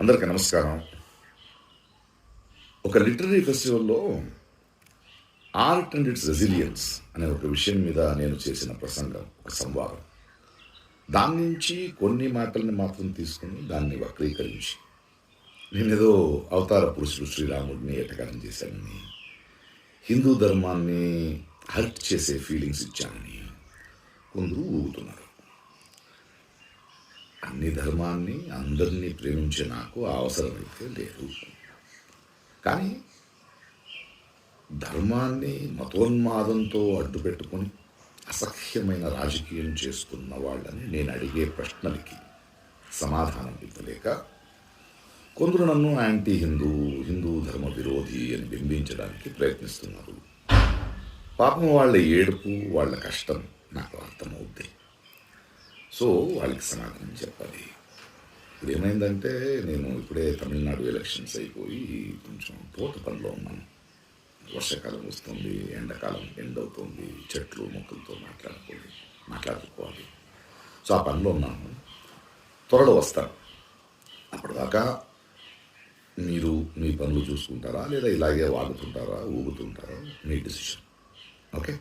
అందరికీ నమస్కారం. ఒక లిటరరీ ఫెస్టివల్‌లో 'ఆర్ట్ అండ్ ఇట్స్ రెసిలియన్స్' అనే ఒక విషయం మీద నేను చేసిన ప్రసంగం, ఒక సంవాదం. దాని నుంచి కొన్ని మాటల్ని మాత్రం తీసుకొని దాన్ని వక్రీకరించి, నేనేదో అవతార పురుషుడు శ్రీరాముడిని ఎటకారం చేశానని, హిందూ ధర్మాన్ని హర్ట్ చేసే ఫీలింగ్స్ ఇచ్చానని కొందరు ఊగుతున్నారు. అన్ని ధర్మాన్ని, అందరినీ ప్రేమించే నాకు ఆ అవసరమైతే లేదు. కానీ ధర్మాన్ని మతోన్మాదంతో అడ్డుపెట్టుకొని అసహ్యమైన రాజకీయం చేస్తున్న వాళ్ళని నేను అడిగే ప్రశ్నలకి సమాధానం ఇవ్వలేక కొందరు నన్ను యాంటీ హిందూ, హిందూ ధర్మ విరోధి అని బింబించడానికి ప్రయత్నిస్తున్నారు. పాపం వాళ్ళ ఏడుపు, వాళ్ళ కష్టం నాకు అర్థమవుద్ది. సో వాళ్ళకి సమాధానం చెప్పాలి. ఇప్పుడు ఏమైందంటే, నేను ఇప్పుడే తమిళనాడు ఎలక్షన్స్ అయిపోయి కొంచెం తోట పనిలో ఉన్నాను. వర్షాకాలం వస్తుంది, ఎండాకాలం ఎండవుతుంది, చెట్లు మొక్కలతో మాట్లాడుకోవాలి. సో ఆ పనిలో ఉన్నాను. త్వరలో వస్తాను. అప్పటిదాకా మీరు మీ పనులు చూసుకుంటారా, లేదా ఇలాగే వాగుతుంటారా, ఊగుతుంటారా, మీ డిసిషన్. ఓకే.